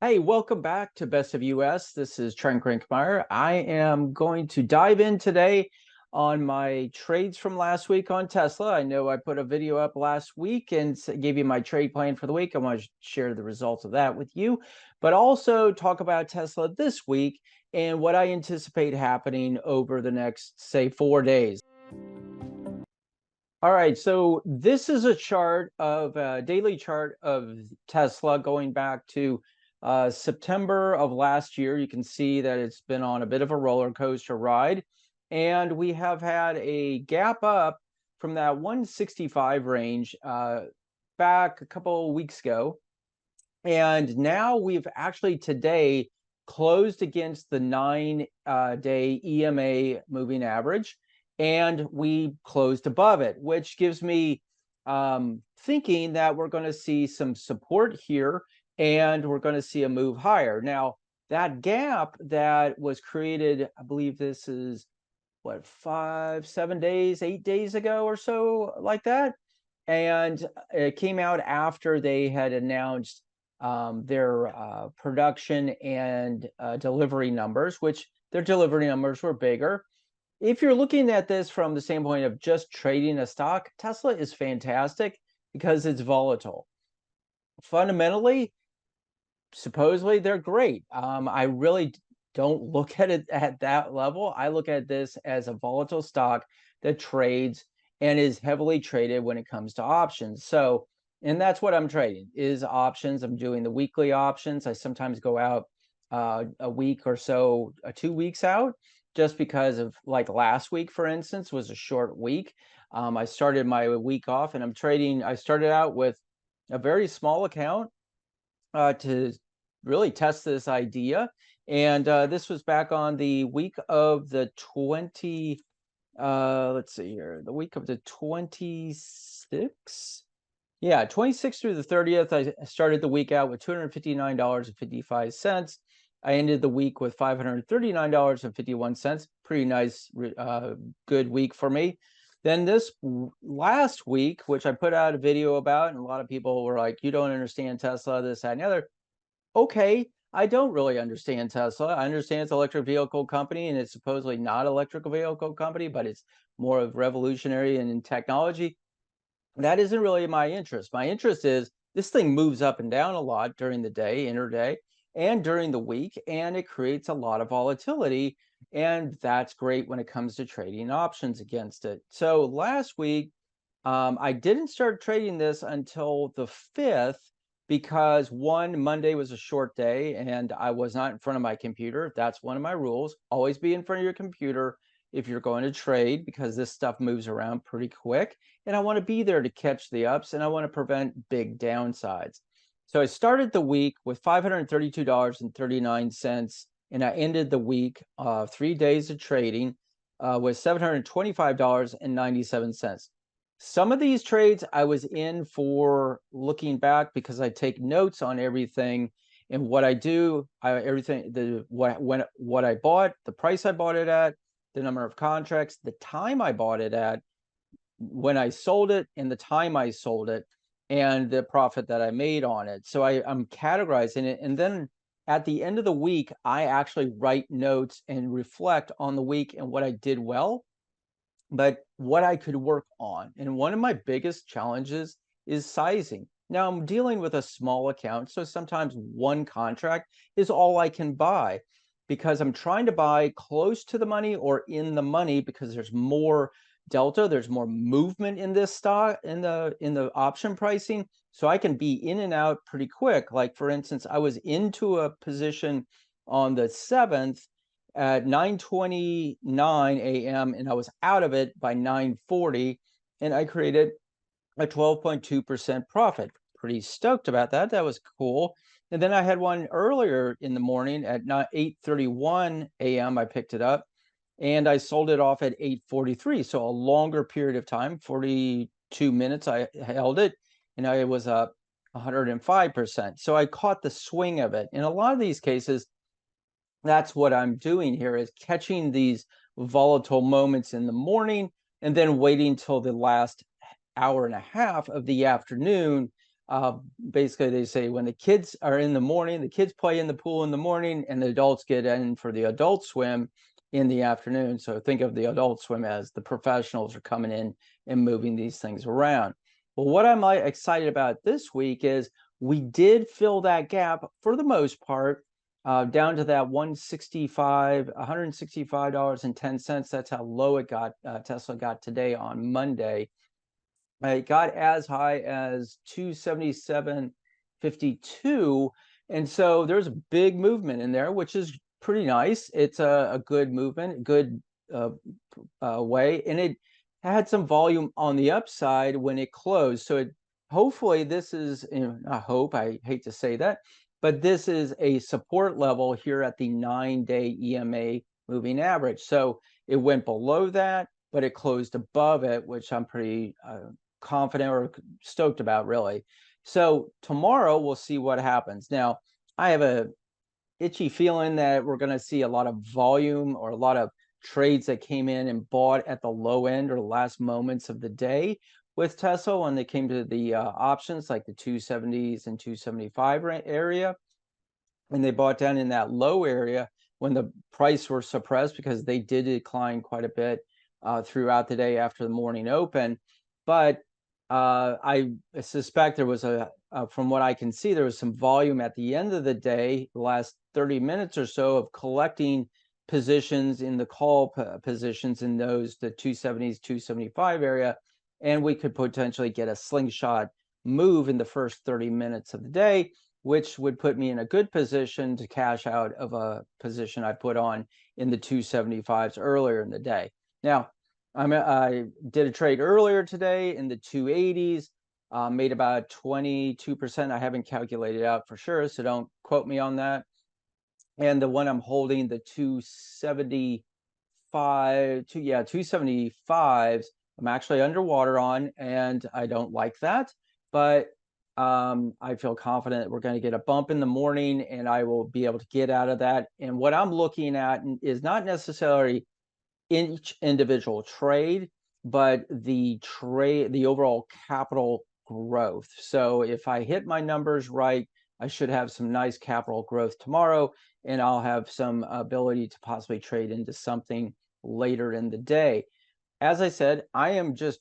Hey, welcome back to Best of US. This is Trent Grinkmeyer. I am going to dive in today on my trades from last week on Tesla. I know I put a video up last week and gave you my trade plan for the week. I want to share the results of that with you, but also talk about Tesla this week and what I anticipate happening over the next, say, 4 days. All right, so this is a chart of a daily chart of Tesla going back to September of last year. You can see that it's been on a bit of a roller coaster ride, and we have had a gap up from that 165 range back a couple of weeks ago. And now we've actually today closed against the 9-day EMA moving average, and we closed above it, which gives me thinking that we're going to see some support here and we're going to see a move higher. Now, that gap that was created, I believe this is what, 5, 7 days, 8 days ago or so, like that. And it came out after they had announced their production and delivery numbers, which their delivery numbers were bigger. If you're looking at this from the standpoint of just trading a stock, Tesla is fantastic because it's volatile. Fundamentally, supposedly they're great. I really don't look at it at that level. I look at this as a volatile stock that trades and is heavily traded when it comes to options. So, and that's what I'm trading is options. I'm doing the weekly options. I sometimes go out a week or so, 2 weeks out, just because of, like, last week, for instance, was a short week. I started my week off and I'm trading. I started out with a very small account to really test this idea. And this was back on the week of the 20, let's see here, the week of the 26th. Yeah, 26th through the 30th. I started the week out with $259.55. I ended the week with $539.51. Pretty nice, good week for me. Then this last week, which I put out a video about, and a lot of people were like, you don't understand Tesla, this, that, and the other. Okay, I don't really understand Tesla. I understand it's an electric vehicle company, and it's supposedly not an electrical vehicle company, but it's more of revolutionary and in technology. That isn't really my interest. My interest is this thing moves up and down a lot during the day, interday, and during the week, and it creates a lot of volatility. And that's great when it comes to trading options against it. So last week, I didn't start trading this until the 5th because one, Monday was a short day and I was not in front of my computer. That's one of my rules. Always be in front of your computer if you're going to trade, because this stuff moves around pretty quick. And I want to be there to catch the ups and I want to prevent big downsides. So I started the week with $532.39 and I ended the week, 3 days of trading, with $725.97. Some of these trades I was in for looking back because I take notes on everything and what I do. What I bought, the price I bought it at, the number of contracts, the time I bought it at, when I sold it, and the time I sold it, and the profit that I made on it. So I'm categorizing it, and then at the end of the week, I actually write notes and reflect on the week and what I did well, but what I could work on. And one of my biggest challenges is sizing. Now I'm dealing with a small account, so sometimes one contract is all I can buy because I'm trying to buy close to the money or in the money because there's more delta, there's more movement in this stock in the option pricing, so I can be in and out pretty quick. Like, for instance, I was into a position on the 7th at 9:29 a.m. and I was out of it by 9:40, and I created a 12.2% profit. Pretty stoked about that. That was cool. And then I had one earlier in the morning at 8:31 a.m. I picked it up and I sold it off at 8:43. So a longer period of time, 42 minutes I held it, and I was up 105%. So I caught the swing of it. In a lot of these cases, that's what I'm doing here, is catching these volatile moments in the morning and then waiting till the last hour and a half of the afternoon Basically, they say when the kids are in the morning, the kids play in the pool in the morning, and the adults get in for the adult swim in the afternoon. So think of the adult swim as the professionals are coming in and moving these things around. Well, what I'm excited about this week is we did fill that gap for the most part, down to that $165.10. That's how low it got. Tesla got today on Monday. It got as high as 277.52, and so there's a big movement in there, which is pretty nice. It's a good movement, good way, and it had some volume on the upside when it closed. So hopefully this is, I hope, I hate to say that, but this is a support level here at the 9-day EMA moving average. So it went below that, but it closed above it, which I'm pretty confident or stoked about, really. So tomorrow we'll see what happens. Now, I have a itchy feeling that we're going to see a lot of volume or a lot of trades that came in and bought at the low end or the last moments of the day with Tesla when they came to the options, like the 270s and 275 area. And they bought down in that low area when the price were suppressed, because they did decline quite a bit throughout the day after the morning open. But I suspect there was from what I can see, there was some volume at the end of the day, the last 30 minutes or so, of collecting positions in the call positions in those, the 270s, 275 area. And we could potentially get a slingshot move in the first 30 minutes of the day, which would put me in a good position to cash out of a position I put on in the 275s earlier in the day. Now, I did a trade earlier today in the 280s, made about 22%. I haven't calculated out for sure, so don't quote me on that. And the one I'm holding, the 275s, I'm actually underwater on, and I don't like that. But I feel confident that we're going to get a bump in the morning, and I will be able to get out of that. And what I'm looking at is not necessarily each individual trade, but the overall capital growth. So if I hit my numbers right, I should have some nice capital growth tomorrow, and I'll have some ability to possibly trade into something later in the day. As I said, I am just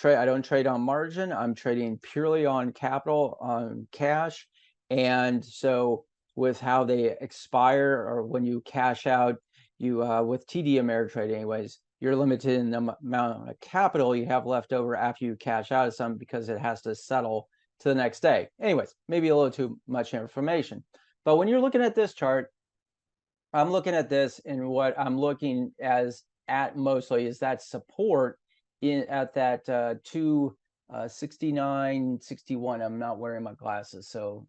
I don't trade on margin. I'm trading purely on capital, on cash. And so with how they expire, or when you cash out, you with TD Ameritrade anyways, you're limited in the amount of capital you have left over after you cash out of some, because it has to settle to the next day. Anyways, maybe a little too much information. But when you're looking at this chart, I'm looking at this, and what I'm looking at mostly is that support at that 269.61. I'm not wearing my glasses, so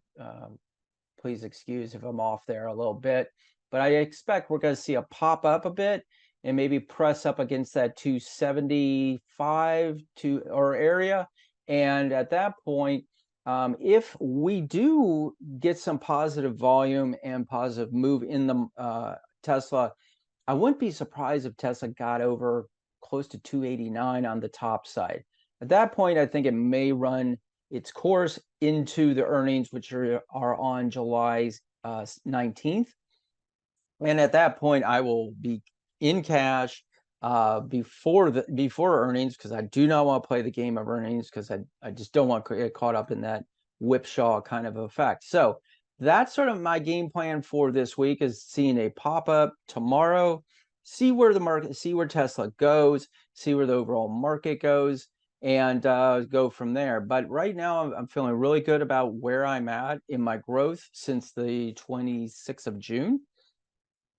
please excuse if I'm off there a little bit. But I expect we're going to see a pop up a bit and maybe press up against that 275 or area. And at that point, if we do get some positive volume and positive move in the Tesla, I wouldn't be surprised if Tesla got over close to 289 on the top side. At that point, I think it may run its course into the earnings, which are on July 19th. And at that point, I will be in cash before earnings, because I do not want to play the game of earnings, because I just don't want to get caught up in that whipsaw kind of effect. So that's sort of my game plan for this week, is seeing a pop-up tomorrow, see where the market, see where Tesla goes, see where the overall market goes, and go from there. But right now, I'm feeling really good about where I'm at in my growth since the 26th of June.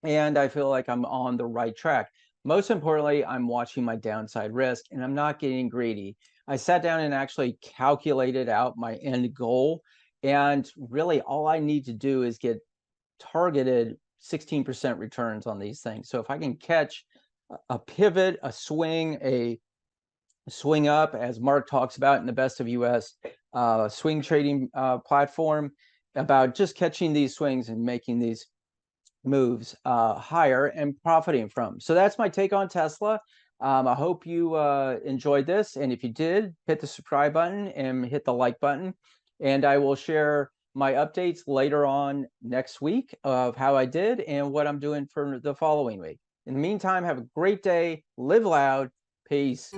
And I feel like I'm on the right track. Most importantly, I'm watching my downside risk, and I'm not getting greedy. I sat down and actually calculated out my end goal, and really all I need to do is get targeted 16% returns on these things. So if I can catch a pivot, a swing up, as Mark talks about in the Best of US swing trading platform, about just catching these swings and making these moves higher and profiting from. So that's my take on Tesla. I hope you enjoyed this, and if you did, hit the subscribe button and hit the like button. and I will share my updates later on next week of how I did and what I'm doing for the following week. In the meantime, have a great day, live loud, peace.